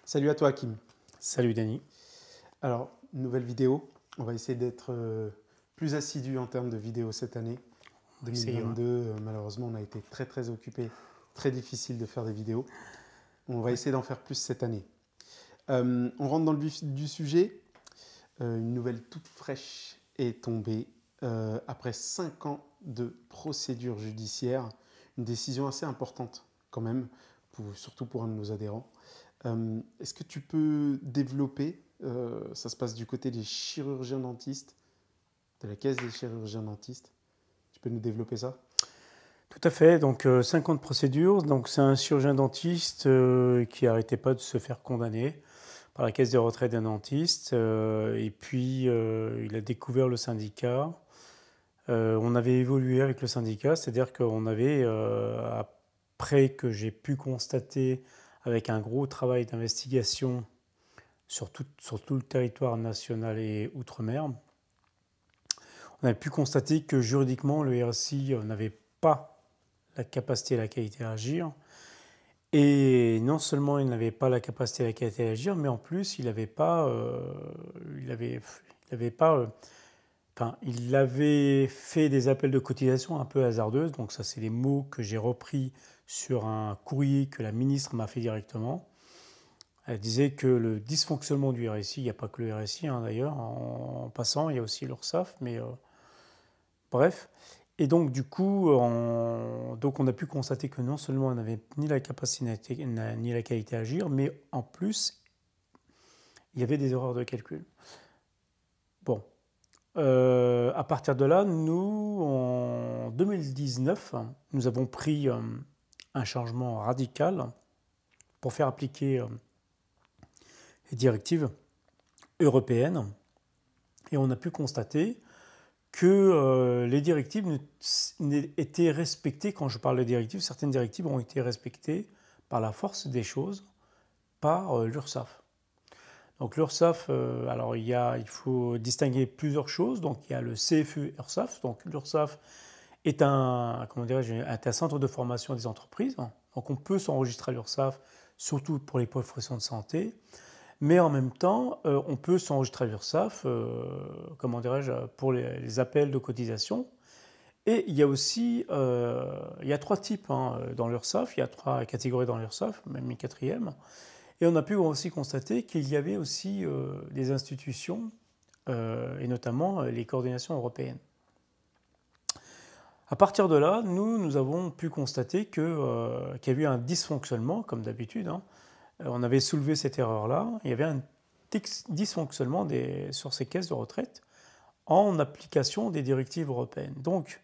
Salut à toi, Kim. Salut Dany. Alors, nouvelle vidéo. On va essayer d'être plus assidu en termes de vidéos cette année. On va essayer, ouais. 2022, malheureusement, on a été très occupé. Très difficile de faire des vidéos. On va Ouais. essayer d'en faire plus cette année. On rentre dans le vif du sujet. Une nouvelle toute fraîche est tombée. Après 5 ans de procédure judiciaire, une décision assez importante quand même, surtout pour un de nos adhérents. Est-ce que tu peux développer, ça se passe du côté des chirurgiens dentistes, de la caisse des chirurgiens dentistes. Tu peux nous développer ça? Tout à fait. Donc, 50 procédures. Donc, c'est un chirurgien dentiste qui n'arrêtait pas de se faire condamner par la caisse des retraites d'un dentiste. Et puis, il a découvert le syndicat. On avait évolué avec le syndicat, c'est-à-dire qu'on avait, après que j'ai pu constater avec un gros travail d'investigation sur tout le territoire national et outre-mer, on a pu constater que juridiquement, le RSI n'avait pas la capacité et la qualité à agir. Et non seulement il n'avait pas la capacité et la qualité à agir, mais en plus, il n'avait pas, il avait fait des appels de cotisation un peu hasardeuses. Donc ça, c'est les mots que j'ai repris sur un courrier que la ministre m'a fait directement. Elle disait que le dysfonctionnement du RSI, il n'y a pas que le RSI d'ailleurs, en passant, il y a aussi l'URSSAF, mais bref. Et donc, du coup, donc on a pu constater que non seulement on n'avait ni la capacité ni la qualité à agir, mais en plus, il y avait des erreurs de calcul. Bon. À partir de là, nous, en 2019, nous avons pris un changement radical pour faire appliquer les directives européennes. Et on a pu constater que les directives étaient respectées. Quand je parle de directives, certaines directives ont été respectées par la force des choses, par l'URSSAF. Donc l'URSSAF, alors il faut distinguer plusieurs choses. Donc il y a le CFU-URSSAF. Donc l'URSSAF est un centre de formation des entreprises. Donc on peut s'enregistrer à l'URSSAF, surtout pour les professions de santé. Mais en même temps, on peut s'enregistrer à l'URSSAF, pour les appels de cotisation. Et il y a aussi, il y a trois types dans l'URSSAF, il y a trois catégories dans l'URSSAF, même une quatrième. Et on a pu aussi constater qu'il y avait aussi des institutions, et notamment les coordinations européennes. À partir de là, nous avons pu constater qu'il y a eu un dysfonctionnement, comme d'habitude. On avait soulevé cette erreur-là. Il y avait un dysfonctionnement sur ces caisses de retraite en application des directives européennes. Donc,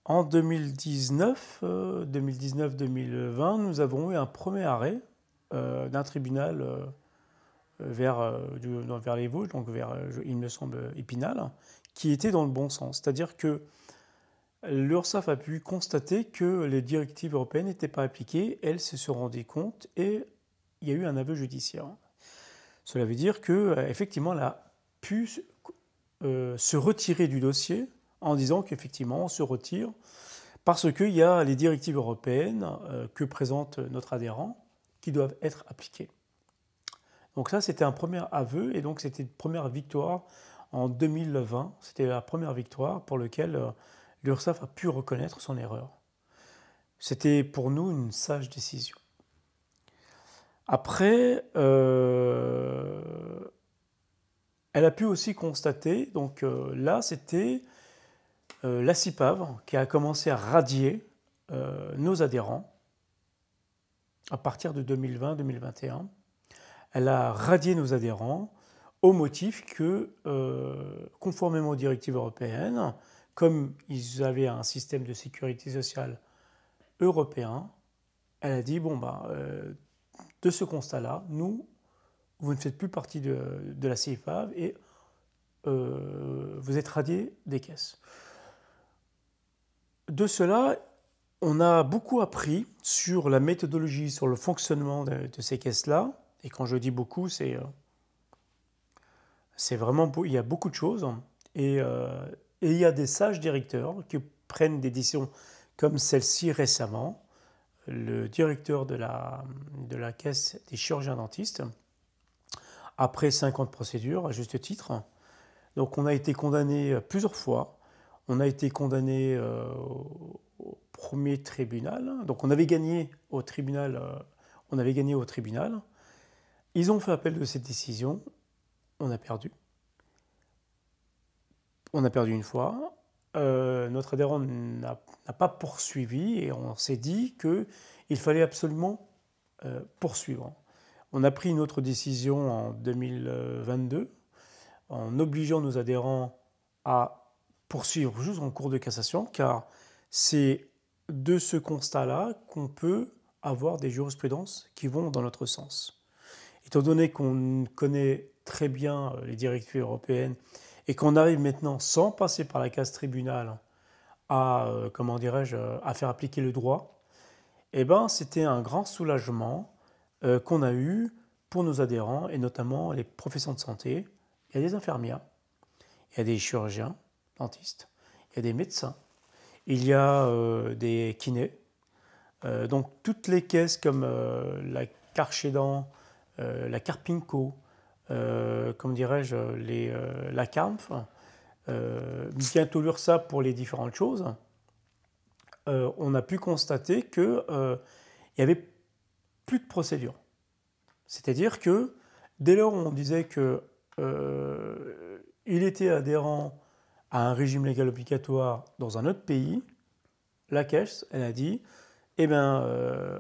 en 2019-2020, nous avons eu un premier arrêt d'un tribunal vers les Vosges, donc il me semble, Épinal, qui était dans le bon sens. C'est-à-dire que l'URSSAF a pu constater que les directives européennes n'étaient pas appliquées. Elle se rendait compte et il y a eu un aveu judiciaire. Cela veut dire qu'effectivement, elle a pu se retirer du dossier en disant qu'effectivement, on se retire parce qu'il y a les directives européennes que présente notre adhérent qui doivent être appliquées. Donc ça, c'était un premier aveu et donc c'était une première victoire en 2020. C'était la première victoire pour laquelle l'URSSAF a pu reconnaître son erreur. C'était pour nous une sage décision. Après, elle a pu aussi constater, donc là c'était la CIPAV qui a commencé à radier nos adhérents à partir de 2020-2021. Elle a radié nos adhérents au motif que, conformément aux directives européennes, comme ils avaient un système de sécurité sociale européen, elle a dit, de ce constat-là, vous ne faites plus partie de la CIPAV et vous êtes radié des caisses. De cela, on a beaucoup appris sur la méthodologie, sur le fonctionnement de ces caisses-là. Et quand je dis beaucoup, c'est vraiment, il y a beaucoup de choses. Et il y a des sages directeurs qui prennent des décisions comme celle-ci récemment, le directeur de la caisse des chirurgiens dentistes, après 5 ans de procédure, à juste titre. Donc on a été condamné plusieurs fois. On a été condamné au premier tribunal. Donc on avait gagné au tribunal. Ils ont fait appel de cette décision. On a perdu. On a perdu une fois. Notre adhérent n'a pas poursuivi et on s'est dit qu'il fallait absolument poursuivre. On a pris une autre décision en 2022 en obligeant nos adhérents à poursuivre juste en cour de cassation, car c'est de ce constat-là qu'on peut avoir des jurisprudences qui vont dans notre sens. Étant donné qu'on connaît très bien les directives européennes et qu'on arrive maintenant, sans passer par la case tribunal, à, à faire appliquer le droit, eh ben, c'était un grand soulagement qu'on a eu pour nos adhérents, et notamment les professionnels de santé. Il y a des infirmières, il y a des chirurgiens, dentistes, il y a des médecins, il y a des kinés. Donc toutes les caisses comme la Carchédan, la Carpinco, la Carmf, bientôt l'URSSAF pour les différentes choses, on a pu constater qu'il n'y avait plus de procédure. C'est-à-dire que dès lors où on disait qu'il était adhérent à un régime légal obligatoire dans un autre pays, la caisse, elle a dit, eh bien,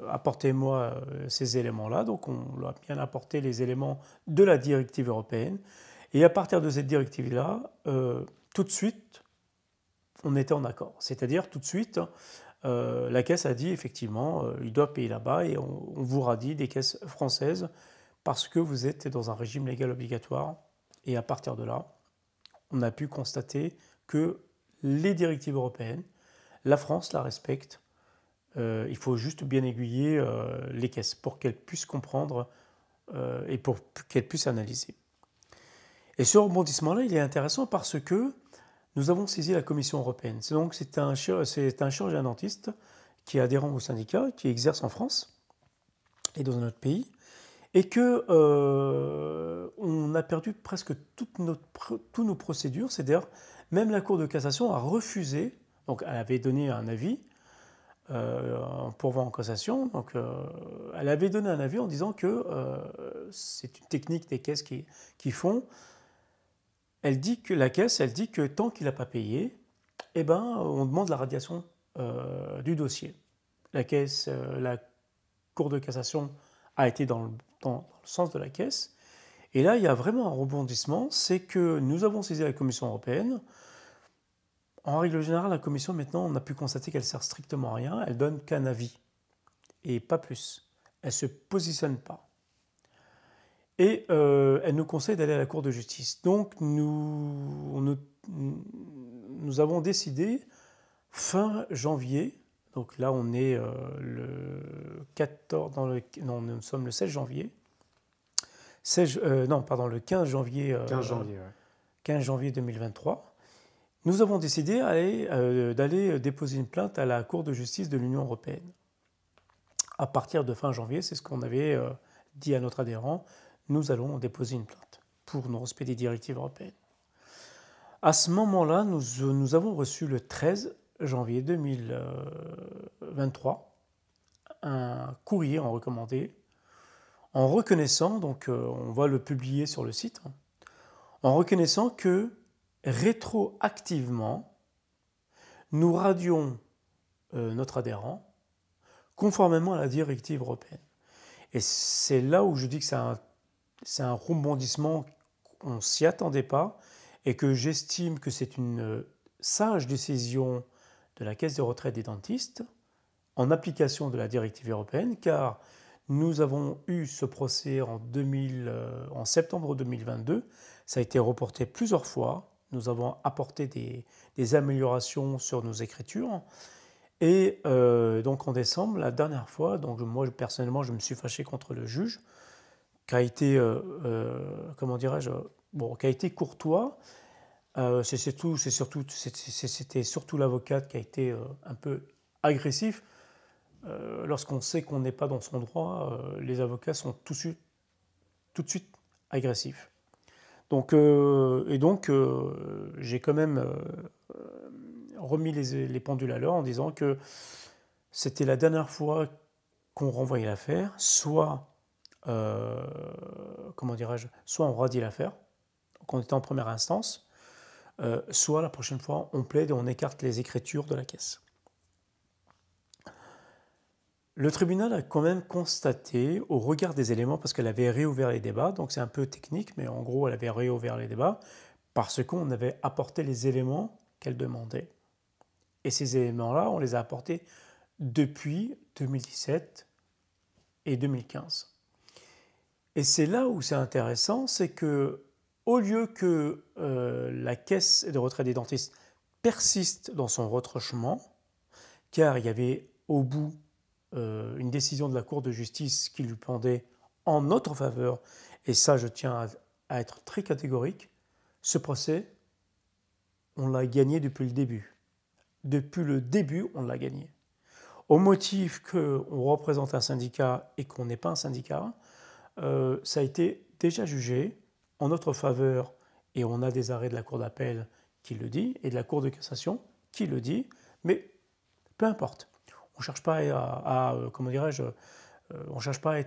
apportez-moi ces éléments-là. Donc, on a bien apporté les éléments de la directive européenne. Et à partir de cette directive-là, tout de suite, on était en accord. C'est-à-dire, tout de suite, la caisse a dit, effectivement, il doit payer là-bas et on vous radie des caisses françaises parce que vous êtes dans un régime légal obligatoire. Et à partir de là, on a pu constater que les directives européennes, la France la respecte. Il faut juste bien aiguiller les caisses pour qu'elles puissent comprendre et pour qu'elles puissent analyser. Et ce rebondissement-là, il est intéressant parce que nous avons saisi la Commission européenne. C'est un chirurgien dentiste qui est adhérent au syndicat, qui exerce en France et dans un autre pays, et que on a perdu presque toutes nos procédures. C'est-à-dire, même la Cour de cassation a refusé, donc elle avait donné un avis, en pourvoi en cassation. Donc, elle avait donné un avis en disant que c'est une technique des caisses qui font. La caisse, elle dit que tant qu'il n'a pas payé, eh ben, on demande la radiation du dossier. La Cour de cassation a été dans le sens de la caisse. Et là, il y a vraiment un rebondissement, c'est que nous avons saisi la Commission européenne. En règle générale, la Commission, maintenant, on a pu constater qu'elle ne sert strictement à rien. Elle donne qu'un avis, et pas plus. Elle ne se positionne pas. Et elle nous conseille d'aller à la Cour de justice. Donc, nous avons décidé, fin janvier, donc là, on est le 14... nous sommes le 16 janvier. Le 15 janvier... 15 janvier 2023. Nous avons décidé d'aller déposer une plainte à la Cour de justice de l'Union européenne. À partir de fin janvier, c'est ce qu'on avait dit à notre adhérent, nous allons déposer une plainte pour non-respect des directives européennes. À ce moment-là, nous avons reçu le 13 janvier 2023 un courrier en recommandé, en reconnaissant, donc on va le publier sur le site, en reconnaissant que rétroactivement, nous radions notre adhérent conformément à la directive européenne. Et c'est là où je dis que c'est un rebondissement, on ne s'y attendait pas, et que j'estime que c'est une sage décision de la Caisse de retraite des dentistes, en application de la directive européenne, car nous avons eu ce procès en septembre 2022, ça a été reporté plusieurs fois. Nous avons apporté des améliorations sur nos écritures. Et donc en décembre, la dernière fois, donc moi personnellement, je me suis fâché contre le juge, qui a été, qui a été courtois. C'était surtout l'avocate qui a été un peu agressif. lorsqu'on sait qu'on n'est pas dans son droit, les avocats sont tout de suite agressifs. Donc, j'ai quand même remis les pendules à l'heure en disant que c'était la dernière fois qu'on renvoyait l'affaire, soit, comment dirais-je, soit on radie l'affaire, donc on était en première instance, soit la prochaine fois on plaide et on écarte les écritures de la caisse. Le tribunal a quand même constaté, au regard des éléments, parce qu'elle avait réouvert les débats, donc c'est un peu technique, mais en gros elle avait réouvert les débats, parce qu'on avait apporté les éléments qu'elle demandait. Et ces éléments-là, on les a apportés depuis 2017 et 2015. Et c'est là où c'est intéressant, c'est que au lieu que la caisse de retraite des dentistes persiste dans son retranchement, car il y avait au bout une décision de la Cour de justice qui lui pendait en notre faveur, et ça je tiens à être très catégorique, ce procès, on l'a gagné depuis le début. Depuis le début, on l'a gagné. Au motif qu'on représente un syndicat et qu'on n'est pas un syndicat, ça a été déjà jugé en notre faveur, et on a des arrêts de la Cour d'appel qui le dit, et de la Cour de cassation qui le dit, mais peu importe. On ne cherche pas comment dirais-je, on cherche pas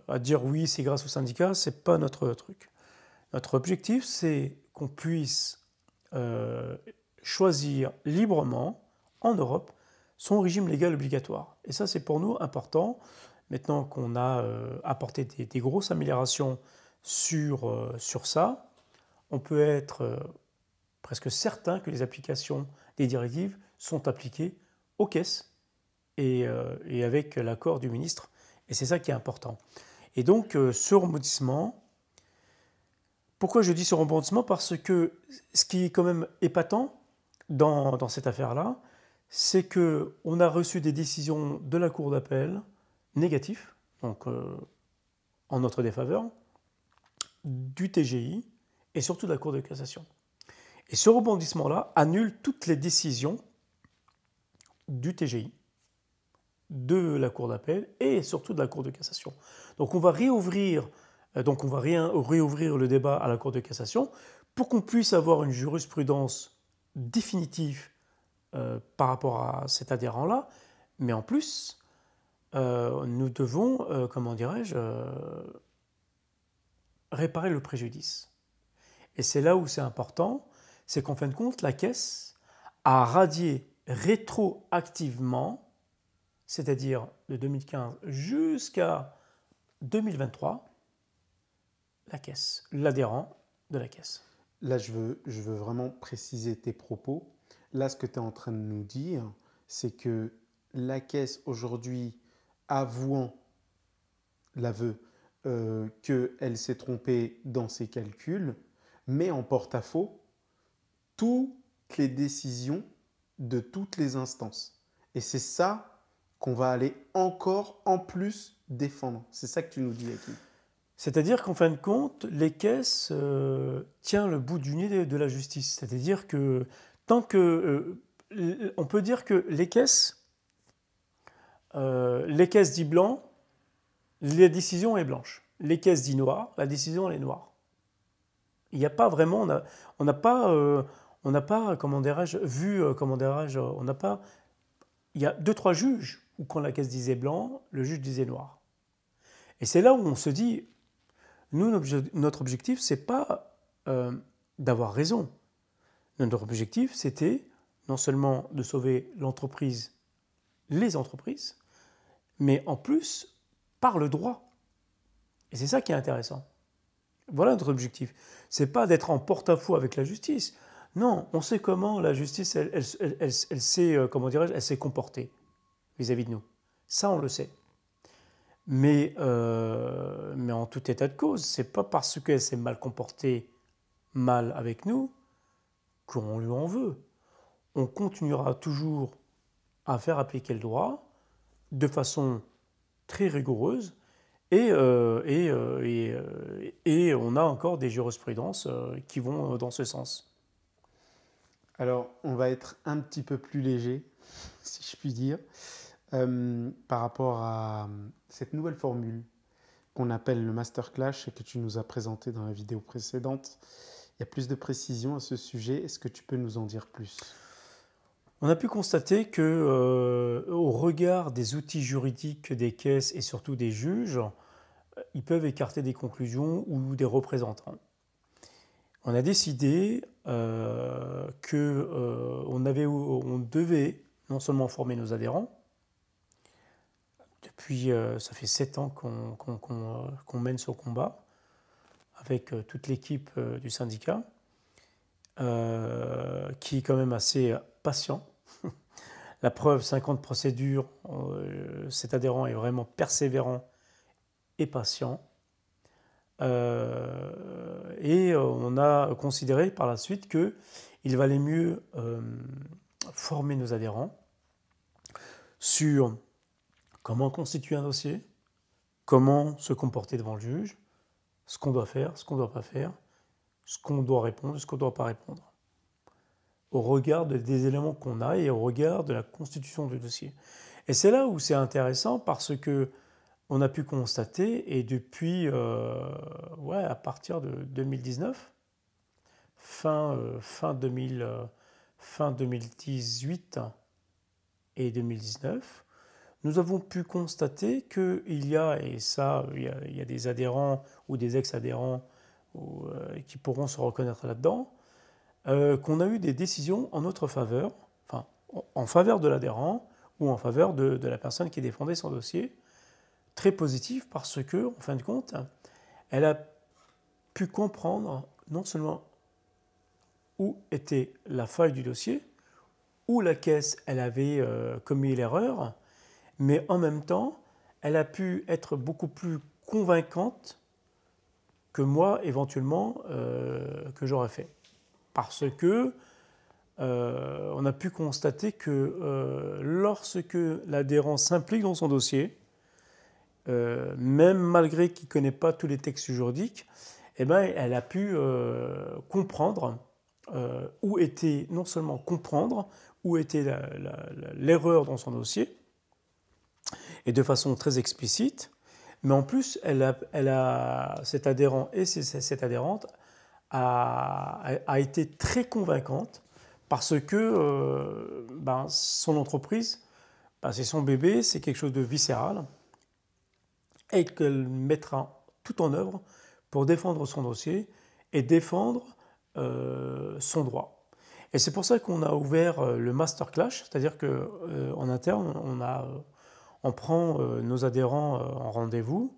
à dire oui, c'est grâce au syndicat, c'est pas notre truc. Notre objectif, c'est qu'on puisse choisir librement en Europe son régime légal obligatoire. Et ça, c'est pour nous important. Maintenant qu'on a apporté des grosses améliorations sur ça, on peut être presque certain que les applications des directives sont appliquées aux caisses et avec l'accord du ministre. Et c'est ça qui est important. Et donc, ce rebondissement, pourquoi je dis ce rebondissement? Parce que ce qui est quand même épatant dans cette affaire-là, c'est qu'on a reçu des décisions de la Cour d'appel négatives, donc en notre défaveur, du TGI et surtout de la Cour de cassation. Et ce rebondissement-là annule toutes les décisions du TGI, de la Cour d'appel et surtout de la Cour de cassation. Donc on va réouvrir le débat à la Cour de cassation pour qu'on puisse avoir une jurisprudence définitive par rapport à cet adhérent-là, mais en plus, nous devons, comment dirais-je, réparer le préjudice. Et c'est là où c'est important, c'est qu'en fin de compte, la Caisse a radié rétroactivement, c'est-à-dire de 2015 jusqu'à 2023, la Caisse, l'adhérent de la Caisse. Là, je veux vraiment préciser tes propos. Là, ce que tu es en train de nous dire, c'est que la Caisse, aujourd'hui, avouant l'aveu qu'elle s'est trompée dans ses calculs, met en porte-à-faux toutes les décisions de toutes les instances. Et c'est ça qu'on va aller encore en plus défendre. C'est ça que tu nous dis, Hakim. C'est-à-dire qu'en fin de compte, les caisses tiennent le bout du nez de la justice. C'est-à-dire que tant que... on peut dire que les caisses dit blanc, la décision est blanche. Les caisses dit noir, la décision elle est noire. Il n'y a pas vraiment... on n'a pas, comment dirais-je, vu... comment dirais-je, on n'a pas... Il y a 2-3 juges où quand la caisse disait blanc, le juge disait noir. Et c'est là où on se dit... Nous, notre objectif, ce n'est pas d'avoir raison. Notre objectif, c'était non seulement de sauver l'entreprise, les entreprises, mais en plus, par le droit. Et c'est ça qui est intéressant. Voilà notre objectif. Ce n'est pas d'être en porte-à-faux avec la justice. Non, on sait comment la justice, elle s'est, comment dirais-je, elle s'est comportée vis-à-vis de nous. Ça, on le sait. Mais en tout état de cause, ce n'est pas parce qu'elle s'est mal comportée mal avec nous qu'on lui en veut. On continuera toujours à faire appliquer le droit de façon très rigoureuse et on a encore des jurisprudences qui vont dans ce sens. Alors, on va être un petit peu plus léger, si je puis dire. par rapport à cette nouvelle formule qu'on appelle le Master Clash et que tu nous as présenté dans la vidéo précédente. Il y a plus de précision à ce sujet. Est-ce que tu peux nous en dire plus? On a pu constater que, au regard des outils juridiques des caisses et surtout des juges, ils peuvent écarter des conclusions ou des représentants. On a décidé qu'on devait non seulement former nos adhérents, depuis ça fait 7 ans qu'on mène ce combat avec toute l'équipe du syndicat, qui est quand même assez patient. La preuve, 50 procédures, cet adhérent est vraiment persévérant et patient. Et on a considéré par la suite qu'il valait mieux former nos adhérents sur comment constituer un dossier, comment se comporter devant le juge, ce qu'on doit faire, ce qu'on ne doit pas faire, ce qu'on doit répondre, ce qu'on ne doit pas répondre, au regard des éléments qu'on a et au regard de la constitution du dossier. Et c'est là où c'est intéressant parce que on a pu constater, et depuis, à partir de 2019, fin 2018 et 2019, nous avons pu constater qu'il y a, et ça, il y a des adhérents ou des ex-adhérents qui pourront se reconnaître là-dedans, qu'on a eu des décisions en notre faveur, enfin, en faveur de l'adhérent ou en faveur de la personne qui défendait son dossier, très positif parce que, en fin de compte, elle a pu comprendre non seulement où était la faille du dossier, où la caisse elle avait commis l'erreur, mais en même temps, elle a pu être beaucoup plus convaincante que moi, éventuellement, que j'aurais fait. Parce que on a pu constater que lorsque l'adhérent s'implique dans son dossier, même malgré qu'il ne connaît pas tous les textes juridiques, eh ben, elle a pu comprendre où était, non seulement comprendre où était l'erreur dans son dossier, et de façon très explicite, mais en plus, cet adhérent et cette adhérente a été très convaincante parce que son entreprise, c'est son bébé, c'est quelque chose de viscéral, et qu'elle mettra tout en œuvre pour défendre son dossier et défendre son droit. Et c'est pour ça qu'on a ouvert le Master Clash, c'est-à-dire qu'en interne, on prend nos adhérents en rendez-vous,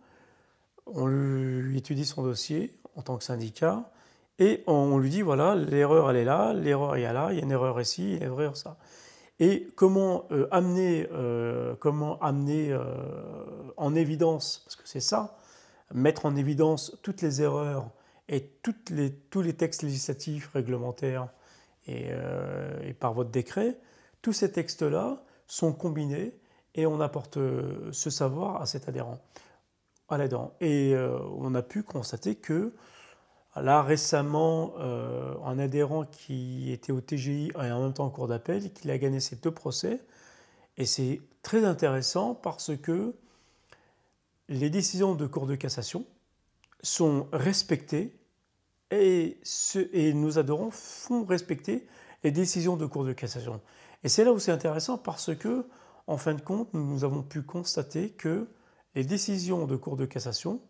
on lui étudie son dossier en tant que syndicat, et on lui dit, voilà, l'erreur elle est là, l'erreur il y a là, il y a une erreur ici, une erreur ça. Et comment amener en évidence, parce que c'est ça, mettre en évidence toutes les erreurs et tous les textes législatifs, réglementaires et par votre décret, tous ces textes-là sont combinés et on apporte ce savoir à cet adhérent, à l'aidant. Et on a pu constater que là, récemment, un adhérent qui était au TGI et en même temps en cour d'appel, qu'il a gagné ses 2 procès. Et c'est très intéressant parce que les décisions de cour de cassation sont respectées et nos adhérents font respecter les décisions de cour de cassation. Et c'est là où c'est intéressant parce que, en fin de compte, nous avons pu constater que les décisions de cour de cassation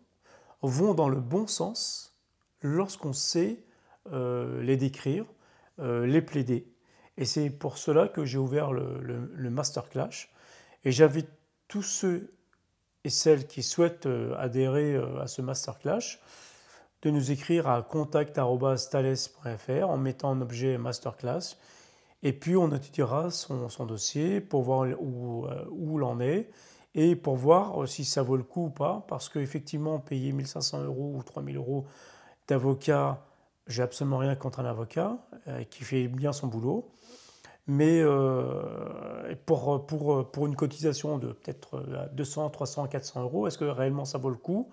vont dans le bon sens lorsqu'on sait les décrire, les plaider. Et c'est pour cela que j'ai ouvert le Master Clash. Et j'invite tous ceux et celles qui souhaitent adhérer à ce Master Clash de nous écrire à contact@thales.fr en mettant en objet Masterclass. Et puis on étudiera son dossier pour voir où l'en est et pour voir si ça vaut le coup ou pas. Parce qu'effectivement, payer 1 500 € ou 3 000 € d'avocat, j'ai absolument rien contre un avocat qui fait bien son boulot. Mais pour une cotisation de peut-être 200, 300, 400 €, est-ce que réellement ça vaut le coup?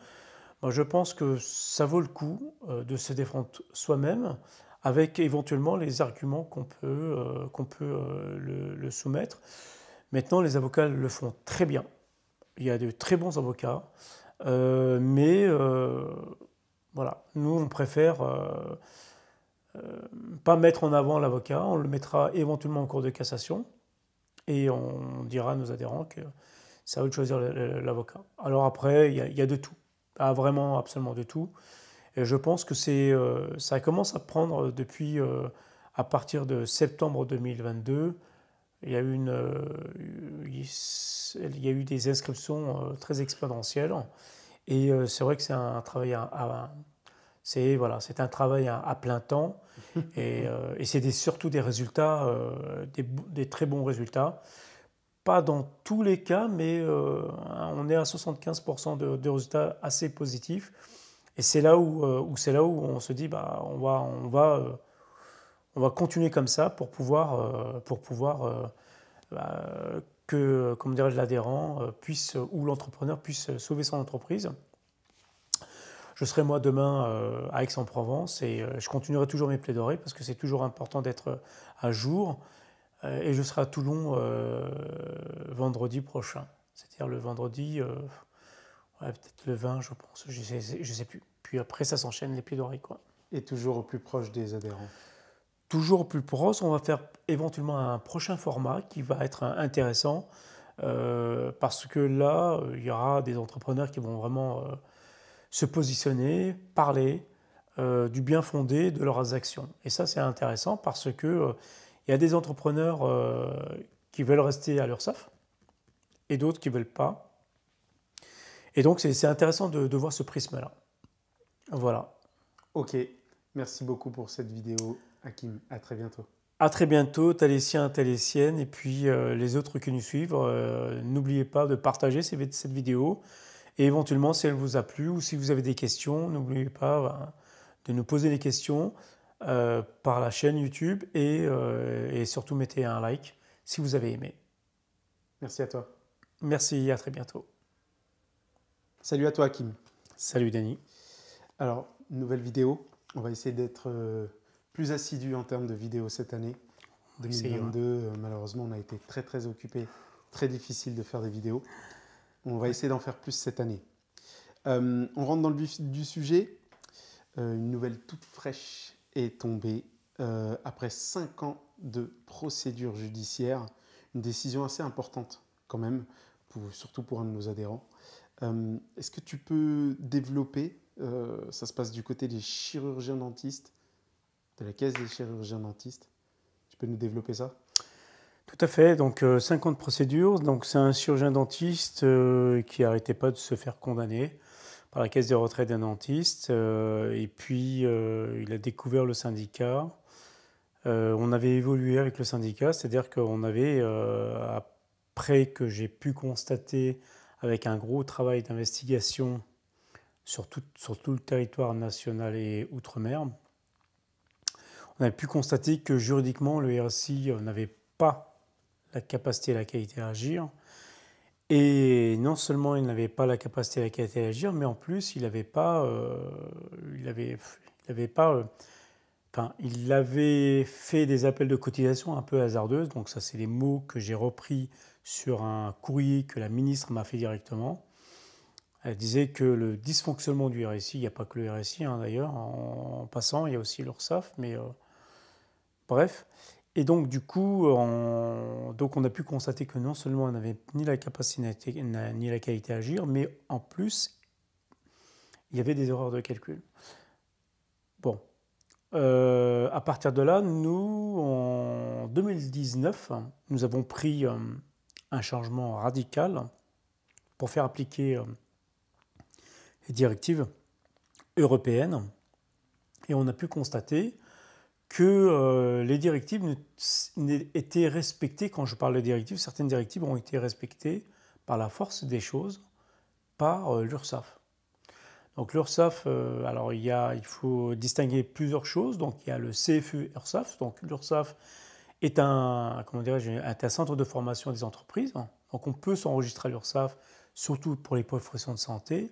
Moi, je pense que ça vaut le coup de se défendre soi-même avec éventuellement les arguments qu'on peut le soumettre. Maintenant, les avocats le font très bien. Il y a de très bons avocats, mais voilà, nous, on préfère pas mettre en avant l'avocat, on le mettra éventuellement en cours de cassation et on dira à nos adhérents que c'est à eux de choisir l'avocat. Alors après, il y a de tout, vraiment absolument de tout. Et je pense que ça commence à prendre depuis, à partir de septembre 2022, il y a eu des inscriptions très exponentielles. Et c'est vrai que c'est un travail c'est un travail à plein temps. Et c'est surtout des résultats, des très bons résultats. Pas dans tous les cas, mais on est à 75% de résultats assez positifs. Et c'est là où on se dit, bah, on va continuer comme ça pour pouvoir que, comme dirais-je, l'adhérent puisse ou l'entrepreneur puisse sauver son entreprise. Je serai moi demain à Aix-en-Provence et je continuerai toujours mes plaidoiries parce que c'est toujours important d'être à jour. Et je serai à Toulon vendredi prochain, c'est-à-dire le vendredi, peut-être le 20, je pense, je sais plus. Puis après, ça s'enchaîne les plaidoiries, quoi. Et toujours au plus proche des adhérents. Toujours au plus proche, on va faire éventuellement un prochain format qui va être intéressant parce que là, il y aura des entrepreneurs qui vont vraiment se positionner, parler du bien fondé de leurs actions. Et ça, c'est intéressant parce que il y a des entrepreneurs qui veulent rester à l'URSSAF et d'autres qui ne veulent pas. Et donc, c'est intéressant de voir ce prisme-là. Voilà. Ok, merci beaucoup pour cette vidéo, Hakim. À très bientôt. À très bientôt, Talésiens, Talésiennes, et puis les autres qui nous suivent. N'oubliez pas de partager cette vidéo. Et éventuellement, si elle vous a plu ou si vous avez des questions, n'oubliez pas de nous poser des questions par la chaîne YouTube et surtout mettez un like si vous avez aimé. Merci à toi. Merci, à très bientôt. Salut à toi, Hakim. Salut, Denis. Alors, nouvelle vidéo. On va essayer d'être plus assidu en termes de vidéos cette année. 2022, malheureusement, on a été très très occupés. Très difficile de faire des vidéos. On va essayer d'en faire plus cette année. On rentre dans le vif du sujet. Une nouvelle toute fraîche est tombée après 5 ans de procédure judiciaire. Une décision assez importante quand même, surtout pour un de nos adhérents. Est-ce que tu peux développer, ça se passe du côté des chirurgiens dentistes, de la caisse des chirurgiens dentistes. Tu peux nous développer ça? Tout à fait, donc 5 ans de procédure, donc c'est un chirurgien dentiste qui n'arrêtait pas de se faire condamner par la caisse des retraites d'un dentiste, et puis il a découvert le syndicat. On avait évolué avec le syndicat, c'est-à-dire qu'on avait, après que j'ai pu constater avec un gros travail d'investigation sur tout le territoire national et outre-mer, on avait pu constater que juridiquement le RSI n'avait pas la capacité et la qualité à agir. Et non seulement il n'avait pas la capacité et la qualité à agir, mais en plus il avait fait des appels de cotisation un peu hasardeuses. Donc ça, c'est les mots que j'ai repris sur un courrier que la ministre m'a fait directement. Elle disait que le dysfonctionnement du RSI, il n'y a pas que le RSI d'ailleurs, en passant, il y a aussi l'URSSAF, mais bref. Et donc, du coup, on a pu constater que non seulement on n'avait ni la capacité ni la qualité à agir, mais en plus, il y avait des erreurs de calcul. Bon. À partir de là, nous, en 2019, nous avons pris un changement radical pour faire appliquer les directives européennes. Et on a pu constater que les directives étaient respectées. Quand je parle de directives, certaines directives ont été respectées par la force des choses, par l'URSSAF. Donc l'URSSAF, alors il faut distinguer plusieurs choses. Donc il y a le CFE-URSSAF. Donc l'URSSAF est un centre de formation des entreprises. Donc on peut s'enregistrer à l'URSSAF, surtout pour les professions de santé.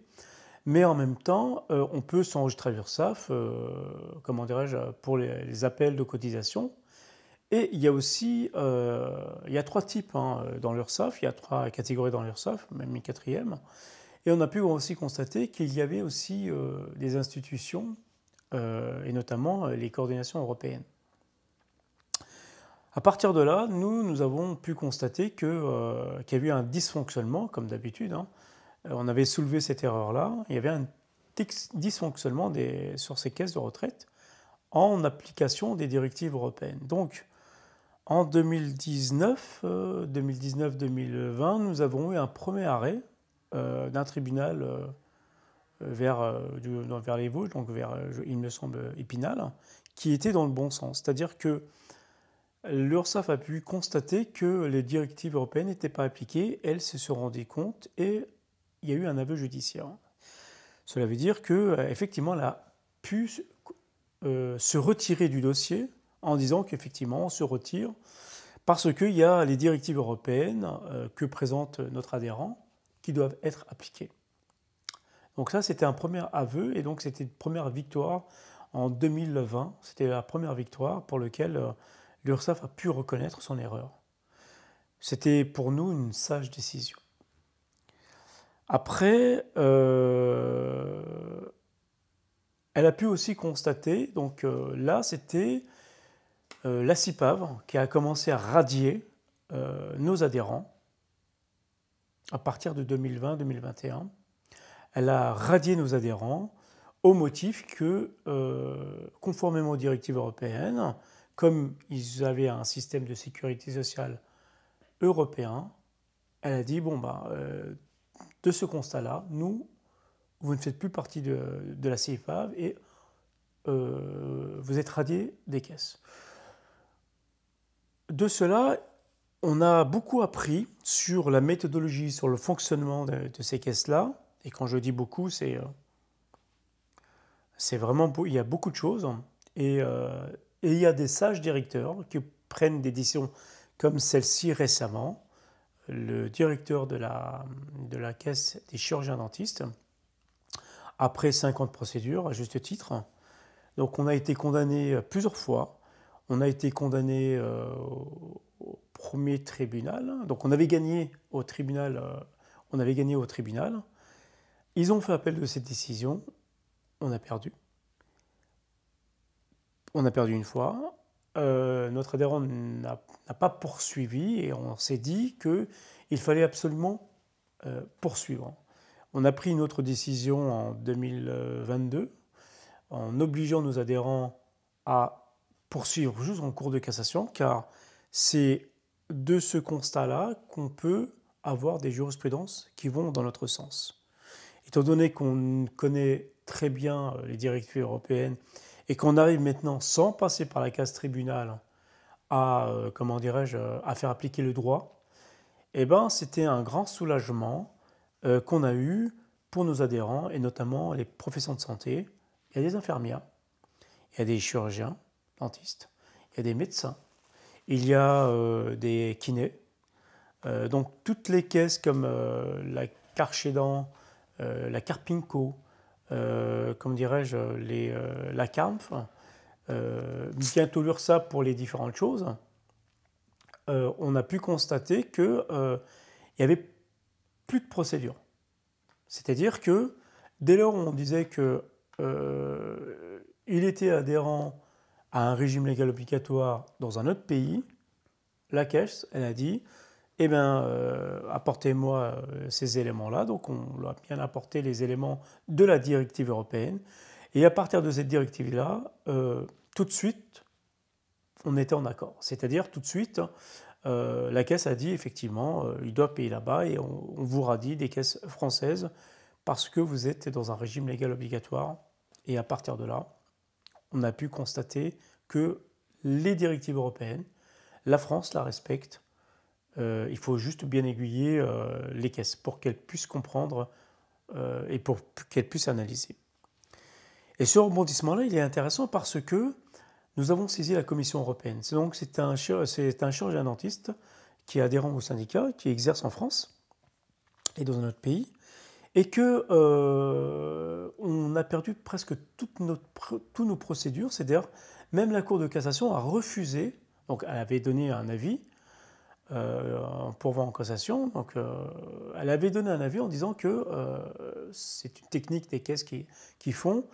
Mais en même temps, on peut s'enregistrer à l'URSSAF, pour les appels de cotisation. Et il y a aussi, il y a 3 types dans l'URSSAF, il y a 3 catégories dans l'URSSAF, même une quatrième. Et on a pu aussi constater qu'il y avait aussi des institutions, et notamment les coordinations européennes. À partir de là, nous avons pu constater qu'il y avait eu un dysfonctionnement, comme d'habitude. On avait soulevé cette erreur-là. Il y avait un dysfonctionnement sur ces caisses de retraite en application des directives européennes. Donc, en 2019-2020, nous avons eu un premier arrêt d'un tribunal vers les Vosges, donc vers, il me semble, Épinal, qui était dans le bon sens. C'est-à-dire que l'URSSAF a pu constater que les directives européennes n'étaient pas appliquées, elle se rendait compte et il y a eu un aveu judiciaire. Cela veut dire qu'effectivement, elle a pu se retirer du dossier en disant qu'effectivement, on se retire parce qu'il y a les directives européennes que présente notre adhérent qui doivent être appliquées. Donc ça, c'était un premier aveu et donc c'était une première victoire en 2020. C'était la première victoire pour laquelle l'URSSAF a pu reconnaître son erreur. C'était pour nous une sage décision. Après, elle a pu aussi constater, donc là c'était la CIPAV qui a commencé à radier nos adhérents à partir de 2020-2021. Elle a radié nos adhérents au motif que, conformément aux directives européennes, comme ils avaient un système de sécurité sociale européen, elle a dit, de ce constat-là, vous ne faites plus partie de la CIPAV et vous êtes radiés des caisses. De cela, on a beaucoup appris sur la méthodologie, sur le fonctionnement de ces caisses-là. Et quand je dis beaucoup, c'est vraiment, il y a beaucoup de choses. Et il y a des sages directeurs qui prennent des décisions comme celle-ci récemment. Le directeur de la caisse des chirurgiens dentistes, après 50 procédures, à juste titre. Donc on a été condamné plusieurs fois. On a été condamné au premier tribunal. Donc on avait gagné au tribunal. Ils ont fait appel de cette décision. On a perdu. On a perdu une fois. Notre adhérent n'a pas poursuivi et on s'est dit qu'il fallait absolument poursuivre. On a pris une autre décision en 2022 en obligeant nos adhérents à poursuivre juste en cours de cassation, car c'est de ce constat-là qu'on peut avoir des jurisprudences qui vont dans notre sens. Étant donné qu'on connaît très bien les directives européennes et qu'on arrive maintenant, sans passer par la case tribunal, à faire appliquer le droit, c'était un grand soulagement qu'on a eu pour nos adhérents, et notamment les professionnels de santé. Il y a des infirmières, il y a des chirurgiens, dentistes, il y a des médecins, il y a des kinés. Donc toutes les caisses comme la Carchédan, la Carpinco, la CARMF, bientôt l'URSSAF pour les différentes choses, on a pu constater qu'il n'y avait plus de procédure. C'est-à-dire que dès lors où on disait qu'il était adhérent à un régime légal obligatoire dans un autre pays, la caisse, elle a dit, apportez-moi ces éléments-là. Donc on lui a bien apporté les éléments de la directive européenne. Et à partir de cette directive-là, tout de suite, on était en accord. C'est-à-dire tout de suite, la caisse a dit effectivement, il doit payer là-bas et on vous radie des caisses françaises parce que vous êtes dans un régime légal obligatoire. Et à partir de là, on a pu constater que les directives européennes, la France la respecte. Il faut juste bien aiguiller les caisses pour qu'elles puissent comprendre et pour qu'elles puissent analyser. Et ce rebondissement-là, il est intéressant parce que nous avons saisi la Commission européenne. Donc c'est un chirurgien dentiste qui est adhérent au syndicat, qui exerce en France et dans un autre pays, et que on a perdu presque toutes nos procédures. C'est-à-dire même la Cour de cassation a refusé Donc elle avait donné un avis pourvoi en cassation. Donc elle avait donné un avis en disant que c'est une technique des caisses qui font.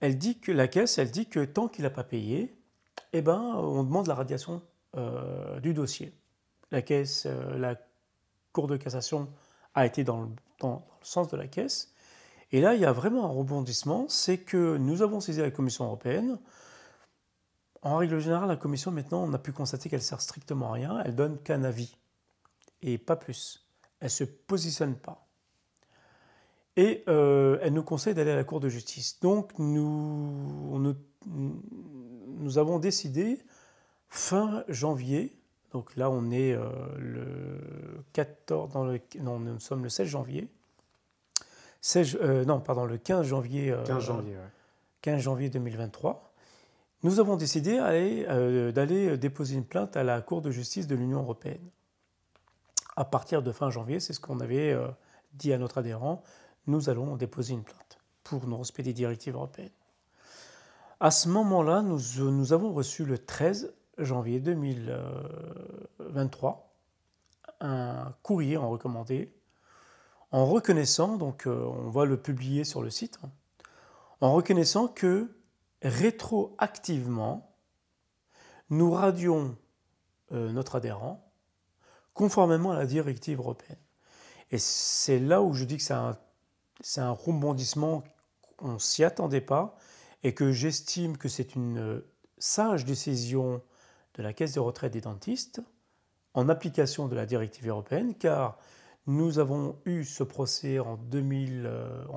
Elle dit que tant qu'il n'a pas payé, eh ben, on demande la radiation du dossier. La Cour de cassation a été dans le sens de la caisse. Et là, il y a vraiment un rebondissement, c'est que nous avons saisi la Commission européenne. En règle générale, la Commission, maintenant, on a pu constater qu'elle ne sert strictement à rien. Elle donne qu'un avis, et pas plus. Elle ne se positionne pas. Et elle nous conseille d'aller à la Cour de justice. Donc, nous avons décidé, fin janvier, donc là, on est le 14, nous sommes le 16 janvier, le 15 janvier, 15 janvier 2023, nous avons décidé d'aller déposer une plainte à la Cour de justice de l'Union européenne. À partir de fin janvier, c'est ce qu'on avait dit à notre adhérent, nous allons déposer une plainte pour non-respect des directives européennes. À ce moment-là, nous avons reçu le 13 janvier 2023 un courrier en recommandé, en reconnaissant, donc on va le publier sur le site, en reconnaissant que rétroactivement, nous radions notre adhérent conformément à la directive européenne. Et c'est là où je dis que c'est un rebondissement qu'on ne s'y attendait pas et que j'estime que c'est une sage décision de la Caisse de retraite des dentistes en application de la directive européenne, car nous avons eu ce procès en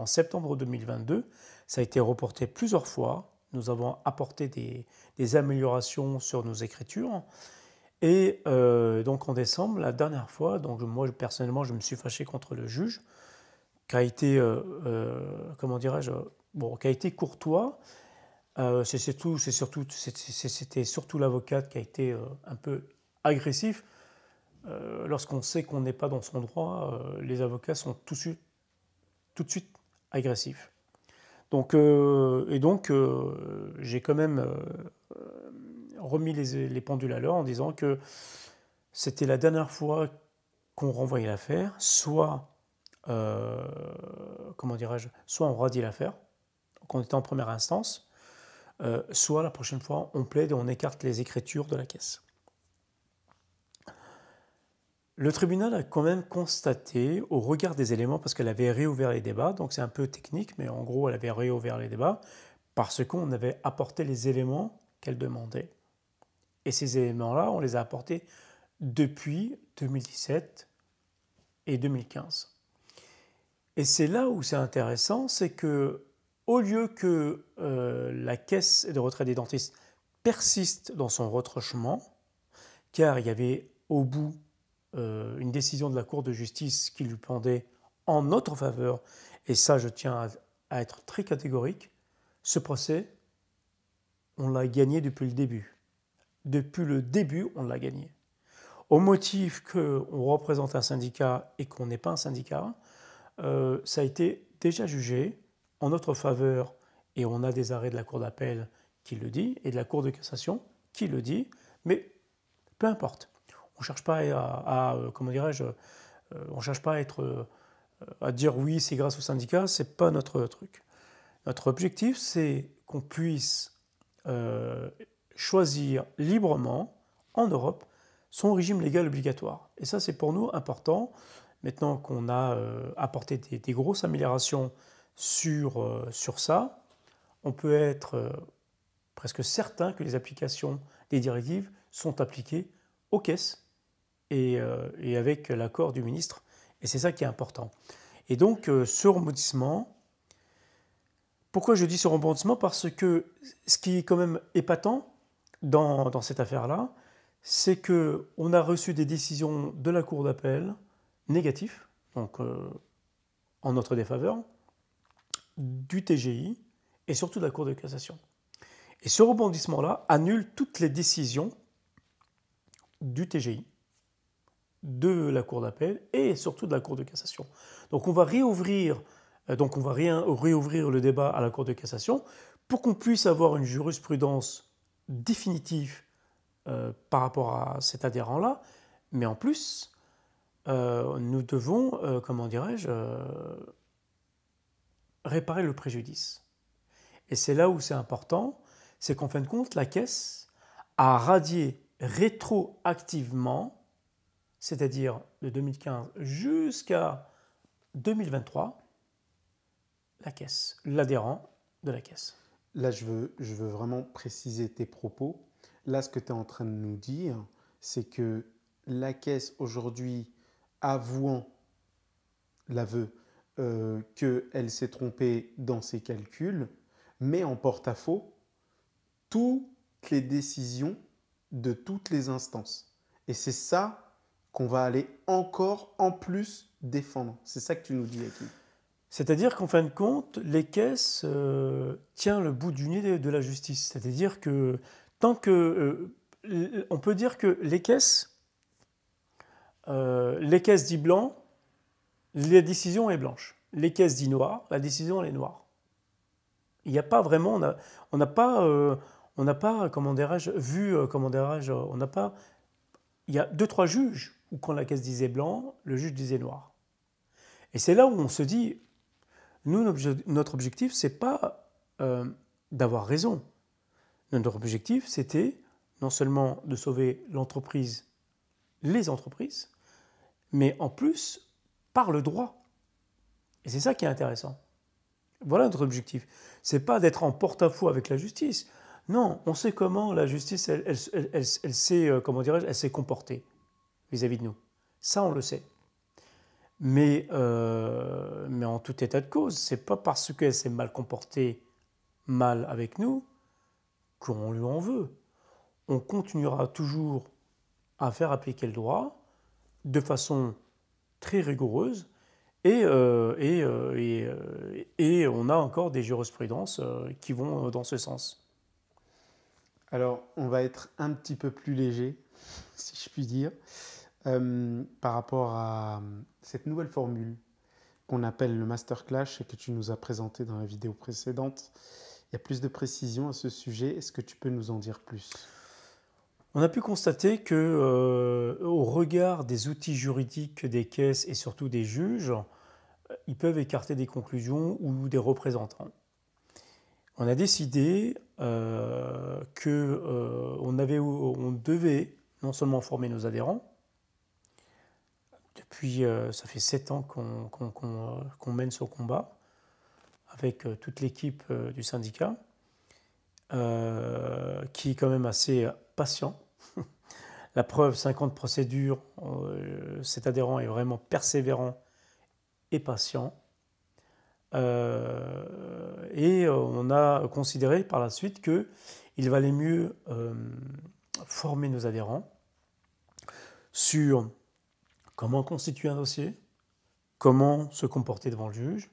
septembre 2022. Ça a été reporté plusieurs fois. Nous avons apporté des améliorations sur nos écritures. Et donc en décembre, la dernière fois, donc moi personnellement, je me suis fâché contre le juge, qui a été, qui a été courtois. C'était surtout l'avocate qui a été un peu agressif. Lorsqu'on sait qu'on n'est pas dans son droit, les avocats sont tout de suite agressifs. Donc, j'ai quand même remis les pendules à l'heure en disant que c'était la dernière fois qu'on renvoyait l'affaire, soit on radie l'affaire, donc on était en première instance, soit la prochaine fois on plaide et on écarte les écritures de la caisse. Le tribunal a quand même constaté, au regard des éléments, parce qu'elle avait réouvert les débats, donc c'est un peu technique, mais en gros elle avait réouvert les débats, parce qu'on avait apporté les éléments qu'elle demandait. Et ces éléments-là, on les a apportés depuis 2017 et 2015. Et c'est là où c'est intéressant, c'est que au lieu que la Caisse de retraite des dentistes persiste dans son retranchement, car il y avait au bout une décision de la Cour de justice qui lui pendait en notre faveur, et ça je tiens à être très catégorique, ce procès, on l'a gagné depuis le début. Depuis le début, on l'a gagné. Au motif qu'on représente un syndicat et qu'on n'est pas un syndicat, ça a été déjà jugé en notre faveur, et on a des arrêts de la Cour d'appel qui le dit, et de la Cour de cassation qui le dit, mais peu importe. On ne cherche pas à dire oui, c'est grâce au syndicat, ce n'est pas notre truc. Notre objectif, c'est qu'on puisse choisir librement, en Europe, son régime légal obligatoire. Et ça, c'est pour nous important. Maintenant qu'on a apporté des grosses améliorations sur ça, on peut être presque certain que les applications des directives sont appliquées aux caisses et avec l'accord du ministre. Et c'est ça qui est important. Et donc, ce rebondissement, pourquoi je dis ce rebondissement? Parce que ce qui est quand même épatant dans cette affaire-là, c'est qu'on a reçu des décisions de la Cour d'appel négatives, donc en notre défaveur, du TGI et surtout de la Cour de cassation. Et ce rebondissement-là annule toutes les décisions du TGI, de la Cour d'appel et surtout de la Cour de cassation. Donc on va réouvrir le débat à la Cour de cassation pour qu'on puisse avoir une jurisprudence définitive par rapport à cet adhérent-là, mais en plus, nous devons, comment dirais-je, réparer le préjudice. Et c'est là où c'est important, c'est qu'en fin de compte, la Caisse a radié rétroactivement, c'est-à-dire de 2015 jusqu'à 2023, la Caisse, l'adhérent de la Caisse. Là, je veux vraiment préciser tes propos. Là, ce que tu es en train de nous dire, c'est que la Caisse, aujourd'hui, avouant l'aveu qu'elle s'est trompée dans ses calculs, met en porte-à-faux toutes les décisions de toutes les instances. Et c'est ça qu'on va aller encore en plus défendre. C'est ça que tu nous dis, Hakim. C'est-à-dire qu'en fin de compte, les caisses tiennent le bout du nez de la justice. C'est-à-dire que tant que... on peut dire que les caisses disent blanc, la décision est blanche. Les caisses disent noir, la décision elle est noire. Il n'y a pas vraiment... On n'a pas, comment dirais-je, vu... Comment dirais-je, on n'a pas... Il y a 2-3 juges où quand la caisse disait blanc, le juge disait noir. Et c'est là où on se dit... Nous, notre objectif, ce n'est pas d'avoir raison. Notre objectif, c'était non seulement de sauver l'entreprise, les entreprises, mais en plus, par le droit. Et c'est ça qui est intéressant. Voilà notre objectif. Ce n'est pas d'être en porte-à-faux avec la justice. Non, on sait comment la justice, elle s'est, comment dirais-je, elle s'est comportée vis-à-vis de nous. Ça, on le sait. Mais en tout état de cause, ce n'est pas parce qu'elle s'est mal comportée, mal avec nous, qu'on lui en veut. On continuera toujours à faire appliquer le droit de façon très rigoureuse et on a encore des jurisprudences qui vont dans ce sens. Alors, on va être un petit peu plus léger, si je puis dire. Par rapport à cette nouvelle formule qu'on appelle le masterclass et que tu nous as présenté dans la vidéo précédente. Il y a plus de précision à ce sujet. Est-ce que tu peux nous en dire plus ? On a pu constater que, au regard des outils juridiques des caisses et surtout des juges, ils peuvent écarter des conclusions ou des représentants. On a décidé qu'on devait non seulement former nos adhérents. Depuis, ça fait 7 ans qu'on mène ce combat avec toute l'équipe du syndicat, qui est quand même assez patient. La preuve, 50 procédures, cet adhérent est vraiment persévérant et patient. Et on a considéré par la suite qu'il valait mieux former nos adhérents sur comment constituer un dossier, comment se comporter devant le juge,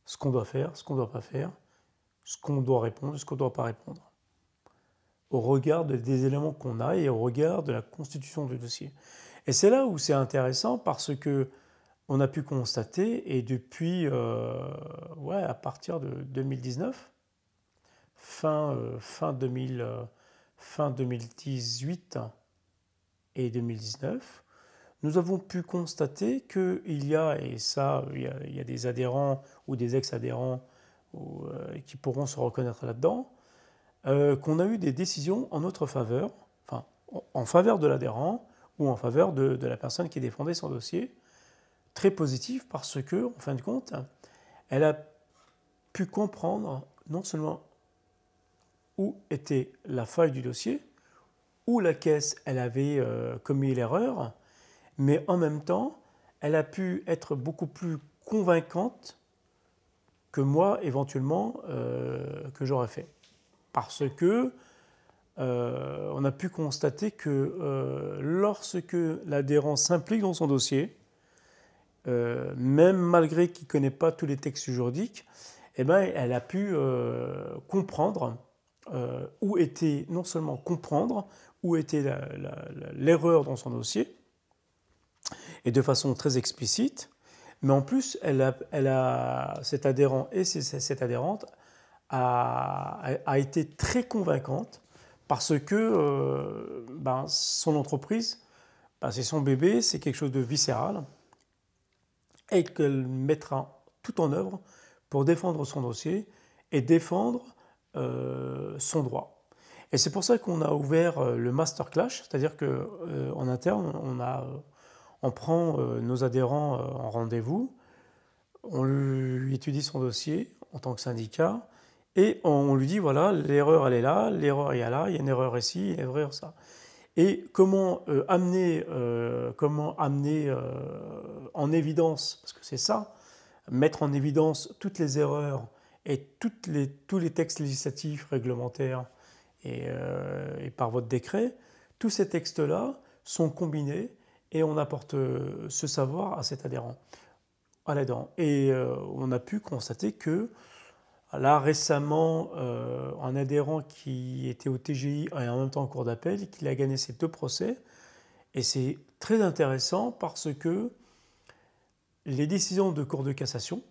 ce qu'on doit faire, ce qu'on ne doit pas faire, ce qu'on doit répondre, ce qu'on ne doit pas répondre, au regard des éléments qu'on a et au regard de la constitution du dossier. Et c'est là où c'est intéressant parce qu'on a pu constater, et depuis, à partir de 2019, fin 2018 et 2019, nous avons pu constater qu'il y a, et ça, il y a des adhérents ou des ex-adhérents qui pourront se reconnaître là-dedans, qu'on a eu des décisions en notre faveur, enfin, en faveur de l'adhérent ou en faveur de la personne qui défendait son dossier, très positif parce que, en fin de compte, elle a pu comprendre non seulement où était la faille du dossier, où la caisse elle avait commis l'erreur, mais en même temps, elle a pu être beaucoup plus convaincante que moi, éventuellement, que j'aurais fait. Parce que on a pu constater que lorsque l'adhérent s'implique dans son dossier, même malgré qu'il ne connaît pas tous les textes juridiques, eh ben, elle a pu comprendre où était, non seulement comprendre où était l'erreur dans son dossier, et de façon très explicite, mais en plus, cet adhérent et cette adhérente a été très convaincante parce que son entreprise, c'est son bébé, c'est quelque chose de viscéral, et qu'elle mettra tout en œuvre pour défendre son dossier et défendre son droit. Et c'est pour ça qu'on a ouvert le Master Clash, c'est-à-dire qu'en interne, on prend nos adhérents en rendez-vous, on lui étudie son dossier en tant que syndicat, et on lui dit, voilà, l'erreur elle est là, l'erreur il y a là, il y a une erreur ici, il y a une erreur ça. Et comment amener en évidence, parce que c'est ça, mettre en évidence toutes les erreurs et tous les textes législatifs, réglementaires et par votre décret, tous ces textes-là sont combinés et on apporte ce savoir à cet adhérent, à l'aidant. Et on a pu constater que là, récemment, un adhérent qui était au TGI et en même temps en cour d'appel, qu'il a gagné ses 2 procès. Et c'est très intéressant parce que les décisions de cour de cassation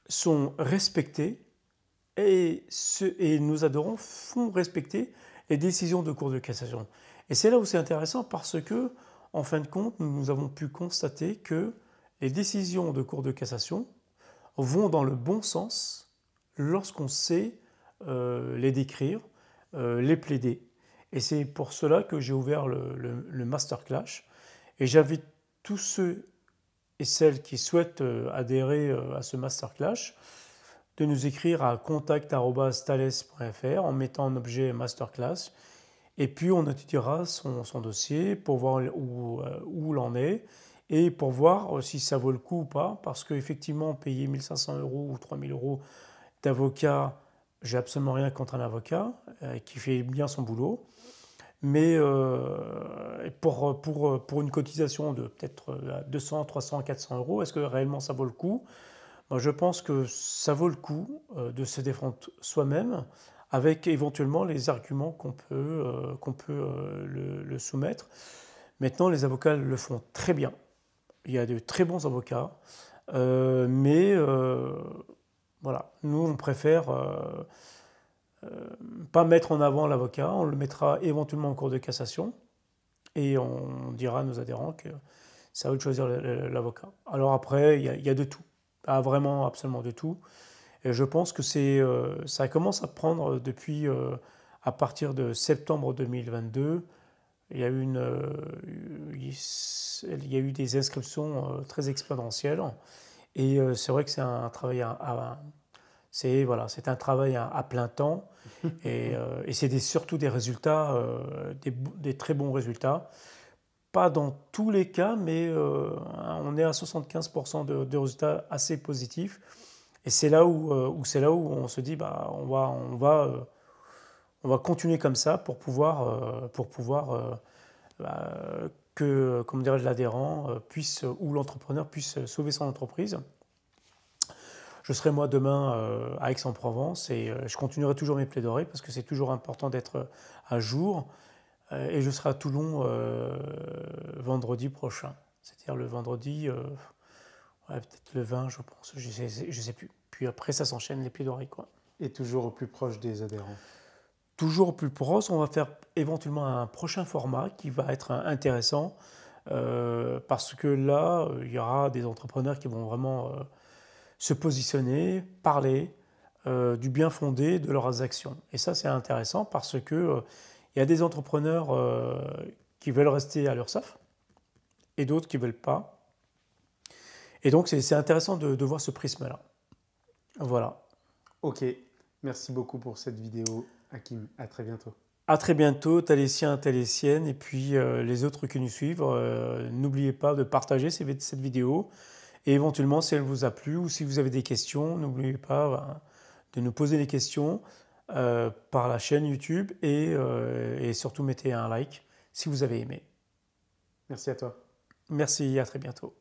sont respectées et nos adhérents font respecter les décisions de cour de cassation. Et c'est là où c'est intéressant parce que, en fin de compte, nous avons pu constater que les décisions de cour de cassation vont dans le bon sens lorsqu'on sait les décrire, les plaider. Et c'est pour cela que j'ai ouvert le Master Clash. Et j'invite tous ceux et celles qui souhaitent adhérer à ce Master Clash de nous écrire à contact@thales.fr en mettant en objet Masterclass. Et puis on étudiera son dossier pour voir où l'en est et pour voir si ça vaut le coup ou pas. Parce qu'effectivement, payer 1 500 € ou 3 000 € d'avocat, j'ai absolument rien contre un avocat qui fait bien son boulot. Mais pour une cotisation de peut-être 200, 300, 400 €, est-ce que réellement ça vaut le coup? Moi, je pense que ça vaut le coup de se défendre soi-même avec éventuellement les arguments qu'on peut le soumettre. Maintenant, les avocats le font très bien. Il y a de très bons avocats, mais voilà, nous, on préfère pas mettre en avant l'avocat, on le mettra éventuellement en cour de cassation et on dira à nos adhérents que c'est à eux de choisir l'avocat. Alors après, il y a de tout, vraiment absolument de tout. Et je pense que ça commence à prendre depuis, à partir de septembre 2022, il y a eu des inscriptions très exponentielles. Et c'est vrai que c'est un travail c'est un travail à plein temps et c'est surtout des résultats, des très bons résultats. Pas dans tous les cas, mais on est à 75% de résultats assez positifs. Et c'est là où on se dit, on va continuer comme ça pour pouvoir que, comme dirait l'adhérent, ou l'entrepreneur puisse sauver son entreprise. Je serai moi demain à Aix-en-Provence et je continuerai toujours mes plaidoiries parce que c'est toujours important d'être à jour. Et je serai à Toulon vendredi prochain. C'est-à-dire le vendredi, peut-être le 20, je pense, je sais plus. Puis après, ça s'enchaîne les plaidoiries, quoi. Et toujours au plus proche des adhérents. Toujours au plus proche, on va faire éventuellement un prochain format qui va être intéressant parce que là, il y aura des entrepreneurs qui vont vraiment se positionner, parler du bien fondé de leurs actions. Et ça, c'est intéressant parce que il y a des entrepreneurs qui veulent rester à l'URSSAF et d'autres qui ne veulent pas. Et donc, c'est intéressant de voir ce prisme-là. Voilà. Ok, merci beaucoup pour cette vidéo, Hakim. À très bientôt. À très bientôt, Thalésiens, Thalésiennes, et puis les autres qui nous suivent. N'oubliez pas de partager cette vidéo. Et éventuellement, si elle vous a plu ou si vous avez des questions, n'oubliez pas de nous poser des questions par la chaîne YouTube et surtout mettez un like si vous avez aimé. Merci à toi. Merci, à très bientôt.